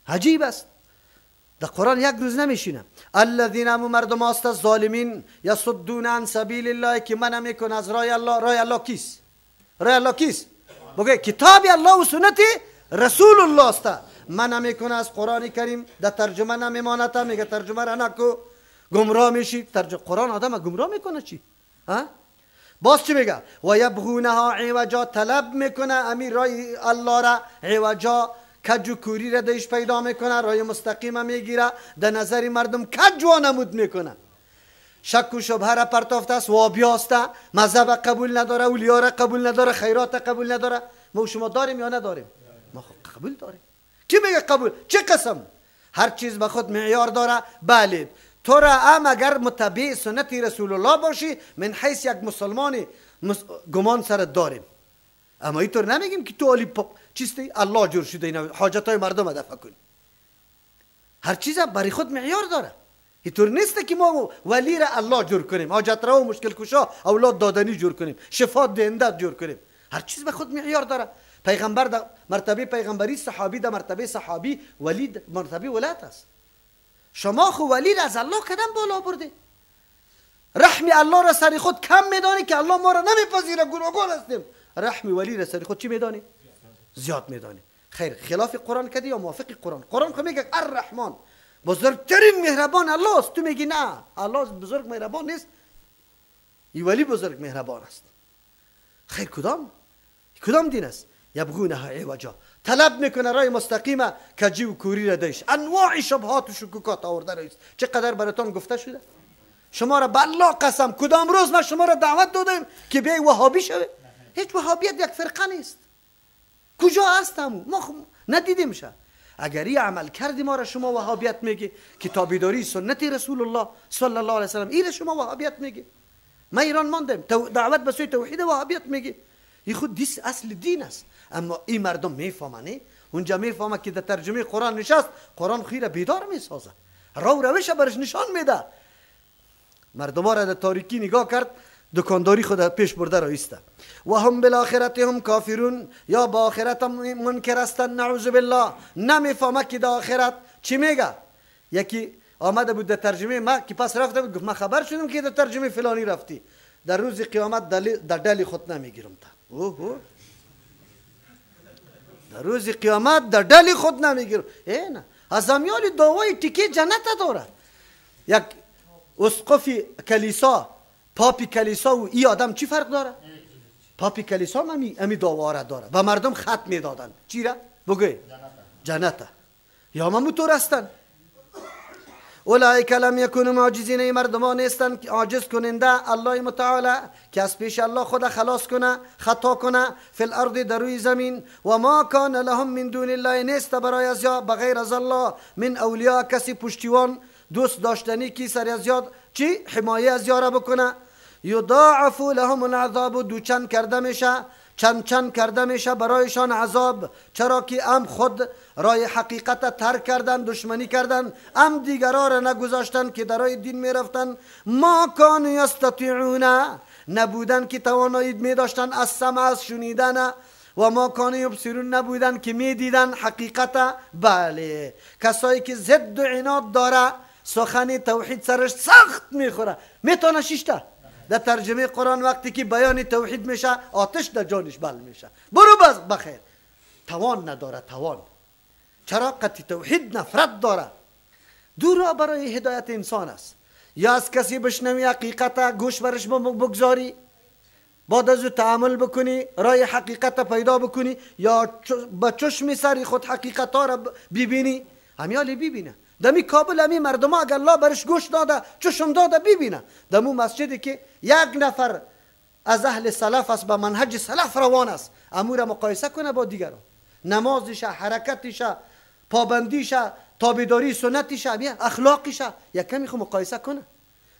عجیب است. در قرآن یک روز نمیشینه. الذین هم مردم است ظالمین یصدون عن سبیل الله که منع میکنه از راه الله. راه الله کیست؟ راه الله کیست؟ بگه کتاب الله و سنت رسول الله است. منع میکنه از قرآن کریم. در ترجمه نمیماند، میگه ترجمه را نکو گمراه میشی. ترجمه قرآن آدم گمراه میکنه چی؟ باز چی میگه؟ و یبغونها عوجا، طلب میکنه امیر راه الله را عوجا، کج و کوری را دیش پیدا میکنه، راه مستقیم میگیره، در نظر مردم کج و نمود میکنه، شک و شبهه را پرتافته است، وابیا است، مذهب قبول نداره، اولیاء را قبول نداره، خیرات قبول نداره. ما و شما داریم یا نداریم؟ ما قبول داریم. کی میگه قبول؟ چه قسم؟ هر چیز به خود معیار داره. بله تو را هم اگر متبع سنت رسول الله باشی من حیث یک مسلمانی گمان سرت داریم، اما اینطور نمیگیم که تو علی چیستی الله جور شده اینا حاجت های مردم دفع کنی. هر چیز برای خود معیار داره. اینطور نیست که ما ولی را الله جور کنیم، حاجت روا و مشکل کشا اولاد دادنی جور کنیم، شفا دهنده جور کنیم. هر چیز به خود معیار داره. پیغمبر در مرتبه پیغمبری، صحابی در مرتبه صحابی، ولی در مرتبه ولایت است. شما خو ولی را از الله کدام بالا برده؟ رحم الله را سر خود کم میدانی که الله ما را نمیپذیره، گناهگار هستیم. رحم ولی را سر خود چی میدانی؟ زیاد میدانی. خیر، خلاف قرآن کردی یا موافق قرآن؟ قرآن که میگه الرحمن، بزرگترین مهربان الله است. تو میگی نه الله بزرگ مهربان نیست، این ولی بزرگ مهربان است. خیر کدام دین است؟ یبغونها عوجا، طلب میکنه راه مستقیمه، کجی و کوری را دیش انواع شبهات و شکوکات آورده رئیس. چقدر براتون گفته شده؟ شما را به الله قسم کدام روز ما شما را دعوت دادیم که بیای وهابی شوی؟ هیچ وهابیت یک فرقه نیست. کجا هستم؟ ما ندیدیم شه. اگر این عمل کردی ما را شما وهابیت میگی، کتابیداری سنت رسول الله صلی الله علیه و سلم این شما وهابیت میگی. ما ایران ماندیم دعوت به سوی توحید وهابیت میگی. این خود دیس اصل دین است. اما این مردم میفهمن، اونجا میفهمه که در ترجمه قرآن نشست، قرآن خیره بیدار میسازه، رو روش برش نشان میده. مردم ها را در تاریکی نگاه کرد، دکانداری خود پیش برده رایسته. و هم بالاخره هم کافرون، یا با آخرت هم منکر هستند. نعوذ بالله. نمیفهمه که در آخرت چی میگه. یکی آمده بود در ترجمه ما که پس رفته بود گفت من خبر شدم که در ترجمه فلانی رفتی، در روز قیامت در دل خود نمیگیرم تا. اوه در روز قیامت در دل خود نمیگیرم. نه از امیال دعوای تیکه جنت دارد. یک اسقف کلیسا، پاپی کلیسا و این آدم چی فرق داره؟ پاپی کلیسا امی دعوا داره و مردم خط میدادن چی را؟ بگوی جنت. یا ما موتور هستن. اولئک لم یکونوا معجزین، این مردمان نیستند که عاجز کننده الله متعال که از پیش الله خود خلاص کنه، خطا کنه. فی الارض، در روی زمین. و ما کان لهم من دون الله، نیست برای از یا بغیر از الله من اولیاء، کسی پشتیوان دوست داشتنی که سر از یاد چی حمایه از یاره بکنه. یضاعف لهم العذاب، دوچند کرده میشه، چند کرده میشه برایشان عذاب. چرا که هم خود رای حقیقت ترک کردن، دشمنی کردن، هم دیگران را نگذاشتن که در راه دین میرفتن. ما کان یستطیعون، نبودن که توانایی می داشتن از سمع، از شنیدن. و ما کان یبصرون، نبودن که می دیدن حقیقت. بله کسایی که ضد و عناد داره، سخن توحید سرش سخت میخوره، میتونه شیشته. در ترجمه قرآن وقتی که بیان توحید میشه آتش در جانش بل میشه. برو بخیر. توان نداره. توان چرا؟ قطع توحید نفرت داره. دو برای هدایت انسان است. یا از کسی بشنوی حقیقت، گوش برش بگذاری، بعد از او تعامل بکنی، رای حقیقت پیدا بکنی، یا با چشم سری خود حقیقت ها را ببینی. همیالی ببینه دمی کابل همی مردم ها اگر الله برش گوش داده، چشم داده، ببینه دمو مسجدی که یک نفر از اهل سلف است، به منهج سلف روان است، امور مقایسه کنه با دیگران، نمازش، حرکتش، پابندیش، تابعداری سنتش، اخلاقش، یک کمی خو مقایسه کنه.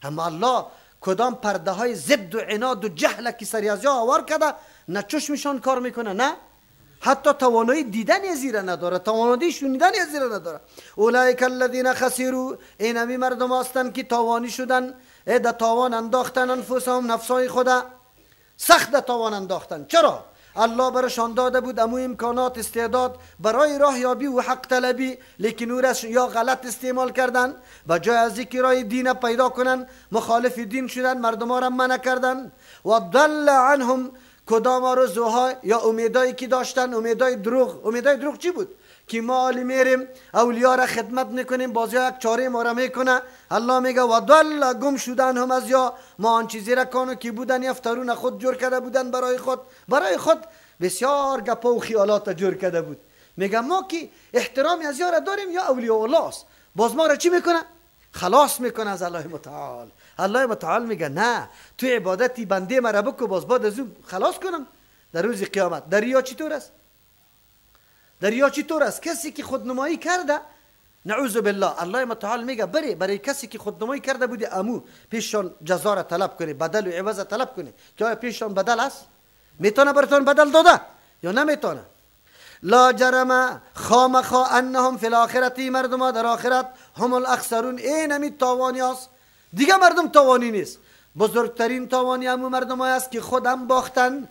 اما الله کدام پرده های ضد و عناد و جهل که سریازی آوار کرده، نه چشمشان کار میکنه، نه حتی توانایی دیدن زیره نداره، توانایی شنیدن زیره نداره. اولئک الذین خسروا، این همی مردم هستند که تاوانی شدن، در تاوان انداختن انفسهم، نفسای خود سخت در تاوان انداختن. چرا؟ الله برشان داده بود امو امکانات استعداد برای راه یابی و حق طلبی، لیکن او را یا غلط استعمال کردن، و جای از اینکه راه دین پیدا کنن مخالف دین شدن، مردم ها را منع کردن. و ضل عنهم کدام آرزوها یا امیدایی که داشتن، امیدای دروغ چی بود؟ که ما عالی میریم اولیا را خدمت میکنیم، بازی یک چاره ما را میکنه. الله میگه و ضل گم شدن هم از یا ما آن چیزی را کانو که بودن یفترون خود جور کرده بودن برای خود بسیار گپا و خیالات جور کرده بود. میگه ما که احترامی از یا را داریم یا اولیاء الله است، باز ما را چی میکنه؟ خلاص میکنه از الله متعال. الله متعال میگه نه، تو عبادتی بنده مرا بکو باز بعد از اون خلاص کنم در روز قیامت. در ریا چطور است؟ در ریا چطور است؟ کسی که خودنمایی کرده، نعوذ بالله، الله متعال میگه برای کسی که خودنمایی کرده بوده امو پیششان جزا را طلب کنه، بدل و عوض طلب کنه، که آیا پیششان بدل است؟ میتونه براتون بدل داده یا نمیتونه؟ لا جرم خامخا انهم فی الاخرتی، مردم در آخرت هم الاخسرون، این همی تاوانی است، دیگه مردم تاوانی نیست. بزرگترین تاوانی همون مردم است که خودم باختن،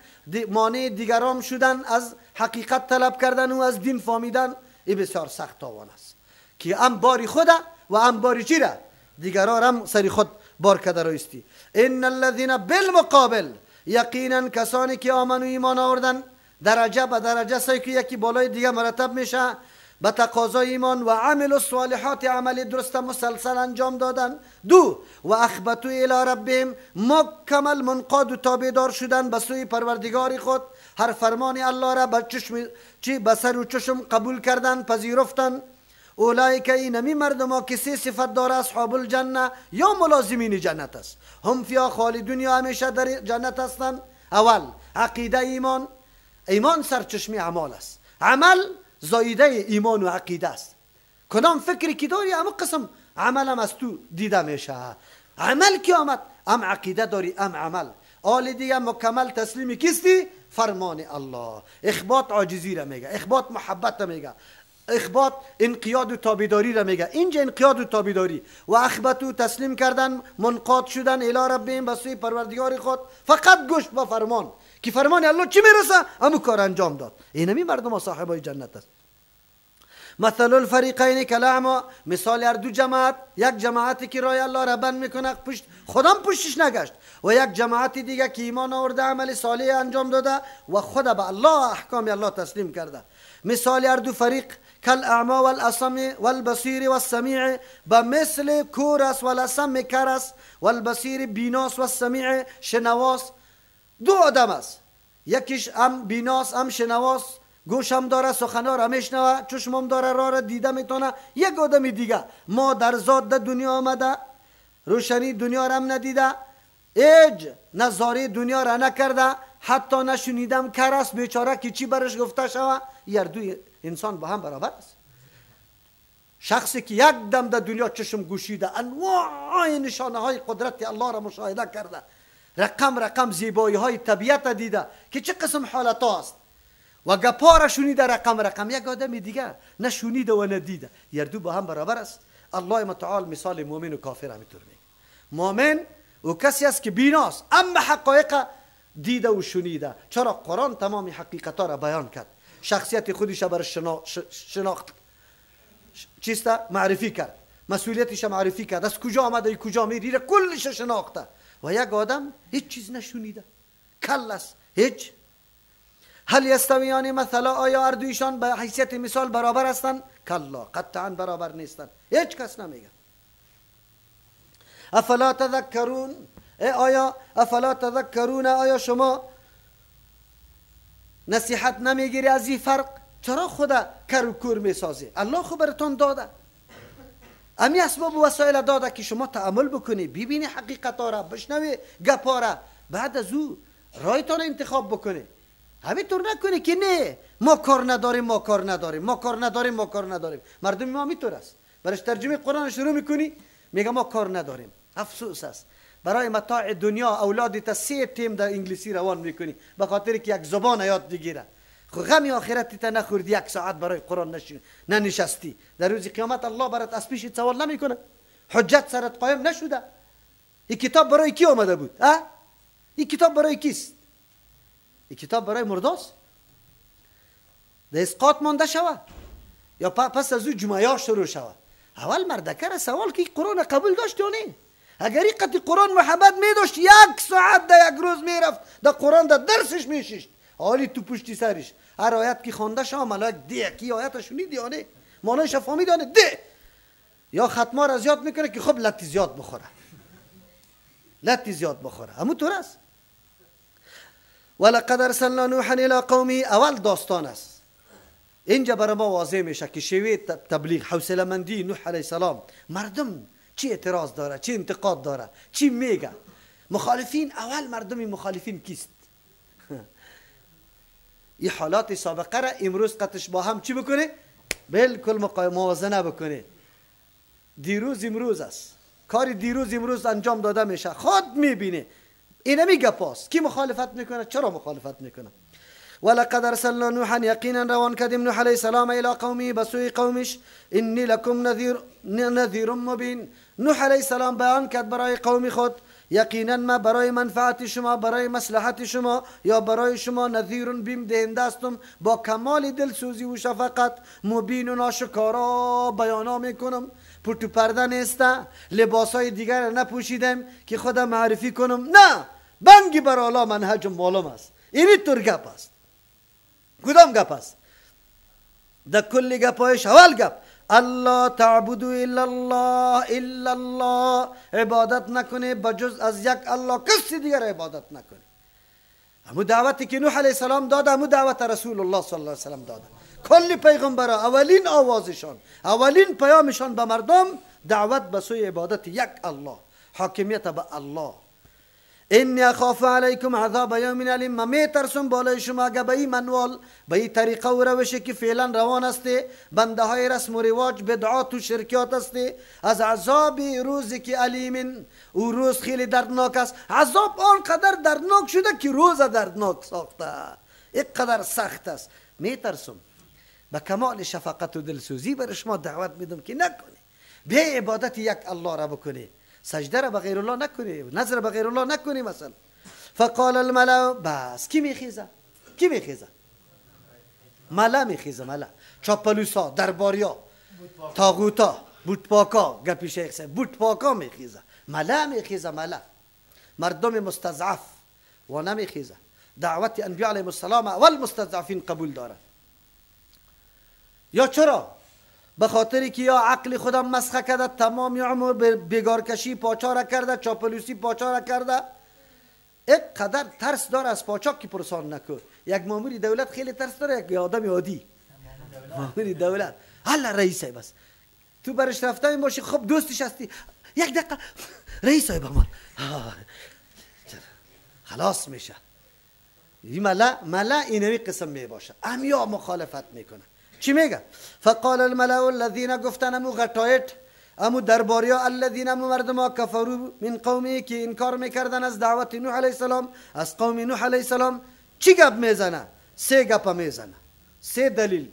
مانع دیگران شدن از حقیقت طلب کردن و از دین فهمیدن. این بسیار سخت تاوان است که هم باری خوده و هم باری چی را دیگران هم سری خود بار کده رایستی. ان الذين بالمقابل، یقینا کسانی که آمن و ایمان آوردن درجه به درجه سعی که یکی بالای دیگه مرتب میشه به تقاضای ایمان، و عمل الصالحات، عمل درست مسلسل انجام دادن. دو و اخبتوا الی ربهم، مکمل منقاد و تابعدار شدن به سوی پروردگار خود، هر فرمان الله را به سر و چشم قبول کردن، پذیرفتن. اولئک، اینمی مردم که سه صفت داره، اصحاب الجنه یا ملازمین جنت است، هم فیها خالدون، یا همیشه در جنت هستند. اول عقیده ایمان سرچشمه اعمال است، عمل زایده ایمان و عقیده است. کدام فکری که داری اما قسم عمل هم از تو دیده میشه. عمل که آمد ام عقیده داری ام عمل، آل دیگه مکمل تسلیمی کستی؟ فرمان الله. اخبات عاجزی را میگه، اخبات محبت را میگه، اخبات انقیاد و تابیداری را میگه. اینجا انقیاد و تابیداری و اخبتو تسلیم کردن، منقاد شدن الی ربهم، به سوی پروردگار خود، فقط گوش به فرمان که فرمان الله چی میرسه همون کار انجام داد. اینمی مردم صاحبای جنت است. مثل الفریقین کلاعما، مثال هر دو جماعت، یک جماعتی که راه الله را بند میکنه خودم پشتش نگشت، و یک جماعتی دیگه که ایمان آورده عمل صالح انجام داده و خود به الله احکام الله تسلیم کرده. مثال هر دو فریق کالاعما والاصم والبصیر والسمیع، بمثل کورس والاسم کرس والبصیر بیناس والسمیع شنواس. دو آدم است، یکیش هم بیناس هم شنواس، گوش هم داره سخنها را میشنوه، چشم هم داره راه را دیده میتونه. یک آدم دیگه ما در ذات در دنیا آمده، روشنی دنیا را هم ندیده، ایج نظاره دنیا را نکرده، حتی نشنیدم کرس بیچاره که چی برش گفته شوه. هر دو انسان با هم برابر است. شخصی که یک دم در دنیا چشم گوشیده، انواع نشانه های قدرت الله را مشاهده کرده، رقم زیبایی های طبیعت دیده که چه قسم حالت است، و گپا را شنیده رقم. یک آدم دیگه نشنیده و ندیده، هر دو با هم برابر است. الله متعال مثال مؤمن و کافر همینطور میگه. مؤمن او کسی است که بیناست اما حقایق دیده و شنیده. چرا؟ قرآن تمام حقیقت ها را بیان کرد، شخصیت خودش را برش شناخت، چیسته معرفی کرد، مسئولیتش معرفی کرد، از کجا آمده کجا میری را کلش شناخته. و یک آدم هیچ چیز نشنیده، کل است، هیچ. هل یستویان مثلا، آیا هر دویشان به حیثیت مثال برابر هستند؟ کلا، قطعا برابر نیستند، هیچ کس نمیگه. افلا تذکرون، افلا تذکرون، آیا شما نصیحت نمیگیری از این فرق؟ چرا خدا کر و کور میسازی؟ الله خو براتون داده، امی اسباب و وسایل داده که شما تأمل بکنی، ببینی حقیقت ها را، بشنوی گپا را، بعد از او رایتان انتخاب بکنی. همینطور نکنی که نه ما کار نداریم. مردم ما همینطور است، برش ترجمه قرآن شروع میکنی میگه ما کار نداریم. افسوس است، برای متاع دنیا اولادت 3 تیم در انگلیسی روان میکنی به خاطر که یک زبان یاد بگیره. خو غم آخرت تا نخوردی، 1 ساعت برای قرآن ننشستی، در روز قیامت الله برات از پیش سوال نمیکنه، حجت سرت قایم نشده. این کتاب برای کی آمده بود؟ این کتاب برای کیست؟ این کتاب برای مرداست؟ ده اسقاط مانده شوه یا پس از او جمعه شروع شوه. اول مردکر سوال که قرآن قبول داشت یا نه؟ اگر این قرآن محبت می داشت 1 ساعت ده 1 روز می رفت ده قرآن ده درسش می شیشت. حالی تو پشتی سرش هر آیت که خوانده شما ملائک ده کی آیتش شنیدی یا نه؟ معنیش فهمیدی یا نه؟ ده یا ختمه را زیاد میکنه که خب لطی زیاد بخوره، لطی زیاد بخوره. همونطور است. ولقد ارسلنا نوحا الى قومه اول داستان است. اینجا برای ما واضح میشه که شیوه تبلیغ، حوصله مندی نوح علیه السلام، مردم چی اعتراض داره، چی انتقاد داره، چی میگه. مخالفین، اول مردم مخالفین کیست؟ این حالات سابقه را امروز قطش با هم چی بکنه؟ بالکل موازنه بکنه. دیروز امروز است، کاری دیروز امروز انجام داده میشه، خود میبینه. اینه میگه پاس کی مخالفت میکنه، چرا مخالفت میکنه. ولقد ارسلنا نوحا یقینا روان کردیم نوح علیه السلام الى قومه بسوی قومش انی لکم نذیر مبین. نوح علیه السلام بیان کرد برای قوم خود یقینا ما برای منفعت شما، برای مصلحت شما یا برای شما نذیر بیم دهنده هستم با کمال دلسوزی و شفقت، مبین و ناشکارا بیانا میکنم. پرت و پرده نیسته، لباسای دیگر نپوشیدم که خودم معرفی کنم، نه، بنگی بر اعلی منهجم معلوم است. اینی طور گپ است. کدام گپ است؟ در کل گپایش اول گپ الله تعبدوا الا الله، عبادت نکنه بجز از یک الله، کسی دیگر عبادت نکنه. همون دعوتی که نوح علیه السلام داده، همون دعوت رسول الله صلی الله علیه وسلم داده. کل پیغمبرها اولین آوازشان، اولین پیامشان به مردم دعوت به سوی عبادت یک الله، حاکمیت به الله. انی اخاف علیکم عذاب یوم علیم، من میترسم بالای شما اگه به این منوال، به این طریقه و روشی که فعلا روان استه، بنده های رسم و رواج، بدعات و شرکیات استه، از عذاب روزی که علیم، او روز خیلی دردناک است. عذاب آنقدر دردناک شده که روز دردناک ساخته، اینقدر سخت است. میترسم به کمال شفقت و دلسوزی بر شما دعوت میدم که نکنی، به عبادت یک الله را بکنی، سجده را به غیر الله نکنی، نظر به غیر الله نکنی. مثلا فقال الملأ، بس کی میخیزه؟ کی میخیزه؟ ملا میخیزه. ملا چاپلوسا، درباریا، طاغوتا، بوتپاکا، گپی شیخ صاحب، بوتپاکا میخیزه. ملا میخیزه. ملا مردم مستضعف و نمیخیزه. دعوت انبیاء علیهم السلام اول مستضعفین قبول داره. یا چرا؟ به خاطری که یا عقل خودم مسخه کرده، تمام عمر بیگارکشی پاچا کرده، چاپلوسی پاچا کرده، یک قدر ترس داره از پاچا که پرسان نکن. یک ماموری دولت خیلی ترس داره، یک آدم عادی ماموری دولت حالا رئیسه، بس تو برش رفته باشی، خب دوستش هستی، یک دقیقه رئیسه به من خلاص میشه. این ملا اینوی قسم می باشه. امیا مخالفت میکنه. چی میگه؟ فقال الملأ الذين گفتن امو غټایت، امو درباریا، الذين امو مردما کفروا من قومه که انکار میکردن از دعوت نوح علیه السلام، از قوم نوح علیه السلام. چی گپ میزنه؟ 3 گپ میزنه، 3 دلیل.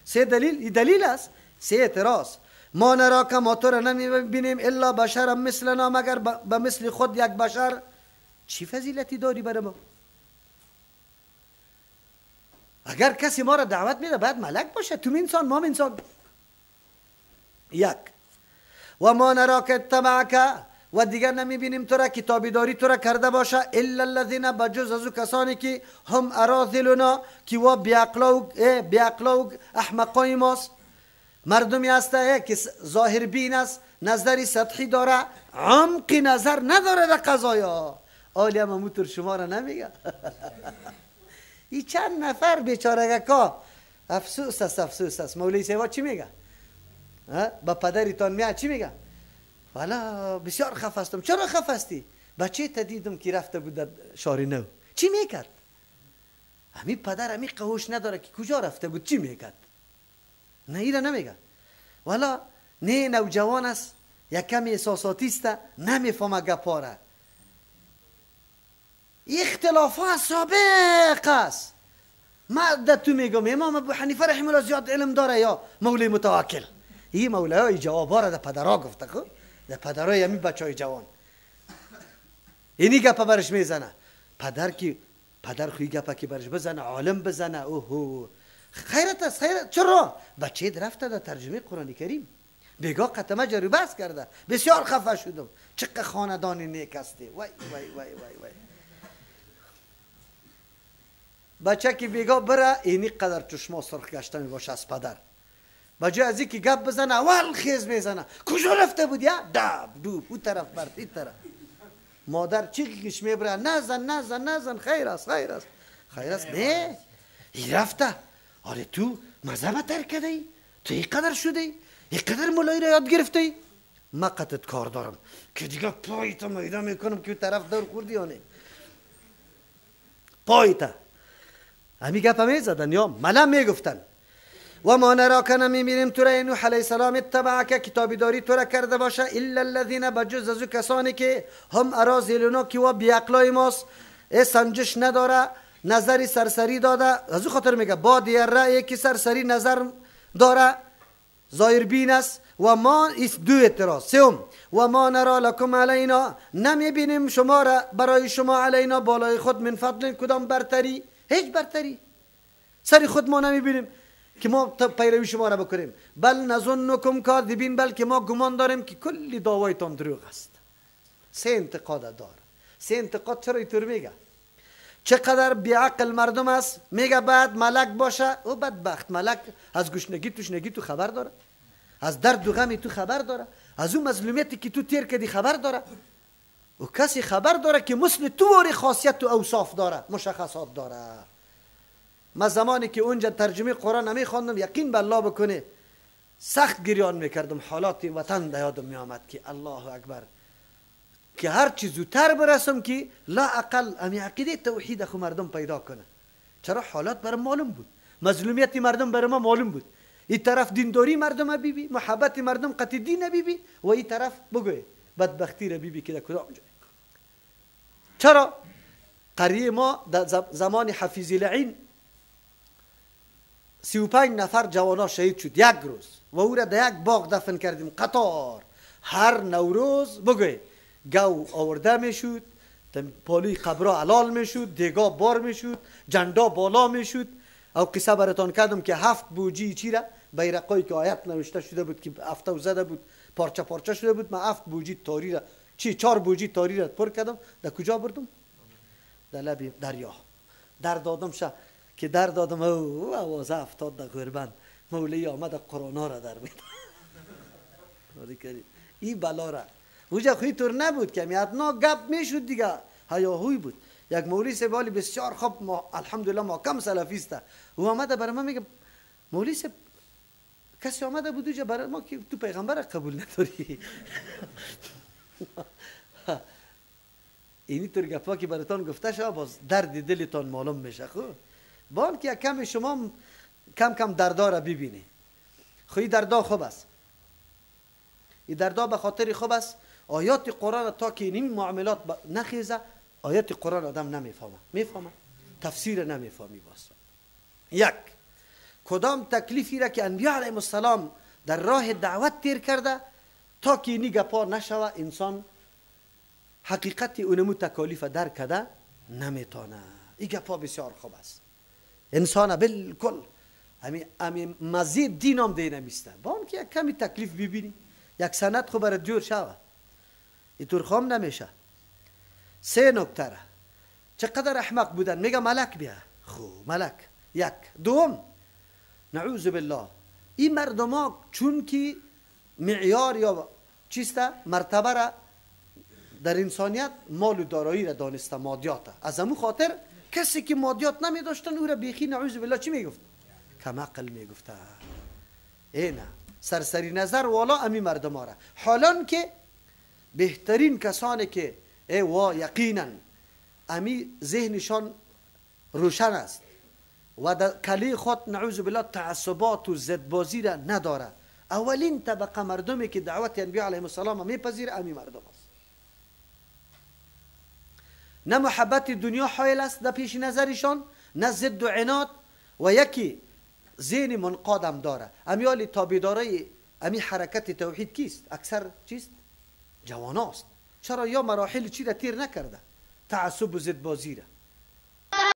3 دلیل، این دلیل است، 3 اعتراض. ما نراک، ما تو را نمیبینیم الا بشر مثلنا، مگر به مثل خود یک بشر. چی فضیلتی داری برای ما؟ اگر کسی ما را دعوت میده باید ملک باشه، تو انسان، ما انسان. یک و ما نراک اتبعک، و دیگر نمیبینیم تو را که تابعداری تو را کرده باشه، الا الذین، بجز از کسانی که هم اراذلنا، که و بیعقلا و احمقای ماست. مردمی هسته که ظاهر بین است، نظری سطحی داره، عمق نظر نداره در قضایا. آلی هم همونطور شما را نمیگه. این چند نفر بیچارگکا، افسوس است، افسوس است. مولوی صاحب چی میگه؟ با پدریتان میاد چی میگه؟ والا بسیار خف هستم. چرا خف هستی؟ بچه تا دیدم که رفته بود در شهر نو. چی میکرد؟ همین پدر همین قهوش نداره که کجا رفته بود، چی میکرد؟ نه ایره نمیگه. والا نه نوجوان است، یک کمی احساساتی است، نمیفهمه گپاره. اختلافات سابق است. ما در تو میگم امام ابو حنیفه رحمه الله زیاد علم داره یا مولوی متوکل؟ این مولای جوابا را در پدرها گفته، خب در پدرای همین بچهای جوان اینی گپا برش میزنه. پدر خوی گپا که برش بزنه، عالم بزنه، اوهو خیرت است خیرت. چرا؟ بچه رفته در ترجمه قرآن کریم بیگاه قطمه جاری بس کرده. بسیار خفه شدم. چقدر خاندان نیک هستی. وای وای وای وای وای. بچه که بیگاه بره اینی قدر چشما سرخ گشته می باشه از پدر. بجای از اینکه گپ بزنه اول خیز میزنه. کجا رفته بود یا؟ دب دوب اون طرف برد این طرف. مادر چیکش میبره نزن نزن نزن خیر است خیر است خیر است. نه این رفته. آره تو مذهب ترک کرده ای؟ تو این قدر شده ای؟ این قدر مولایی را یاد گرفته ای؟ من قطعت کار دارم که دیگه پایتا میده میکنم که اون طرف دور خوردی یا نه. پایتا همی گپ میزدن یا ملم میگفتن و ما نراک نمیبینیم تو را نوح علیه السلام اتبعک کتابی داری تو را کرده باشه الا الذین بجز از کسانی که هم اراذلنا که و بیعقلای ماست سنجش نداره نظری سرسری داده. از او خاطر میگه بادی الرأی که سرسری نظر داره ظاهر بین است. و ما ایست دو اعتراض. سوم و ما نرا لکم علینا نمیبینیم شما را برای شما علینا بالای خود من فضل کدام برتری. هیچ برتری سری خود ما نمیبینیم که ما پیروی شما را بکنیم. بل نظنکم کاذبین بلکه ما گمان داریم که کلی دعوایتان دروغ است. سه انتقاد دار. سه انتقاد چرا اینطور میگه؟ چقدر بیعقل مردم است. میگه بعد ملک باشه او بدبخت. ملک از گشنگی توشنگی تو خبر داره، از درد و غمی تو خبر داره، از اون مظلومیتی که تو تیر کردی خبر داره. و کسی خبر داره که مثل تو وری خاصیت و اوصاف داره، مشخصات داره. من زمانی که اونجا ترجمه قرآن نمی خواندم یقین به الله بکنه سخت گریان میکردم. حالات وطن در یادم میآمد که الله اکبر که هر چی زودتر برسم که لا اقل امی عقیده توحید خو مردم پیدا کنه. چرا؟ حالات برام معلوم بود، مظلومیت مردم برام معلوم بود. این طرف دینداری مردم بیبی، محبت مردم قطع دین بیبی، و این طرف بگوی بدبختی را بیبی که در کدام جای. چرا؟ قریه ما در زمان حفیظ لعین 35 نفر جوانا شهید شد یک روز و او را در یک باغ دفن کردیم قطار. هر نوروز بگوی گو آورده میشد، پالوی قبرا علال میشد، دیگا بار میشد، جندا بالا میشد. او قصه براتان کردم که 7 بوجی چی را بیرقایی که آیت نوشته شده بود که هفته زده بود پارچه پارچه شده بود. من 7 بوجی تاری را 4 بوجی تاری را پر کردم. در کجا بردم؟ در لب دریا. در دادم شه که در دادم او آوازه افتاد در غربند. مولوی آمد قرآن را در میدن. این بلا را اوجا خوی طور نبود که میادنا گپ میشد دیگه. هیاهوی بود. یک مولوی سبالی بسیار خوب الحمدلله محکم سلفیسته. او آمده برای من میگه مولوی سب کسی آمده بود اوجا برای ما که تو پیغمبر قبول نداری. اینی طور گپا که براتان گفته شد باز درد دلتان معلوم میشه. خب بان که کم شما کم کم دردا را ببینی. خوی دردا خوب است. این دردا به خاطر خوب است. آیات قرآن تا که این معاملات نخیزه آیات قرآن آدم نمیفهمه. میفهمه تفسیر نمیفهمی. باز یک کدام تکلیفی را که انبیاء علیهم السلام در راه دعوت تیر کرده تا که اینی گپا نشوه انسان حقیقت اونمو تکالیف درک کرده نمیتونه. این گپا بسیار خوب است. انسان بالکل همین مزید دین هم دی نمیسته. بان که یک کمی تکلیف ببینی یک سند خو برات جور شوه. اینطور خام نمیشه. 3 نکته را چقدر احمق بودن. میگه ملک بیا. خو ملک یک. دوم نعوذ بالله این مردم ها چون که معیار یا چیسته مرتبه را در انسانیت مال و دارایی را دانسته مادیات. از همون خاطر کسی که مادیات نمی داشتن او را بیخی نعوذ بالله چی میگفت؟ کم عقل میگفته. اینه سرسری نظر والا امی مردم ها را. حالان که بهترین کسانی که وا یقینا امی ذهنشان روشن است و در کلی خود نعوذ بالله تعصبات و زدبازی را نداره. اولین طبقه مردمی که دعوت انبیاء علیهم السلام میپذیره امی مردم است. نه محبت دنیا حائل است در پیش نظرشان، نه ضد و عناد، و یکی ذهن منقادم داره. امیالی تابعدارای امی حرکت توحید کیست؟ اکثر چیست؟ جواناست. چرا؟ یا مراحل چی را تیر نکرده، تعصب و زدبازی را.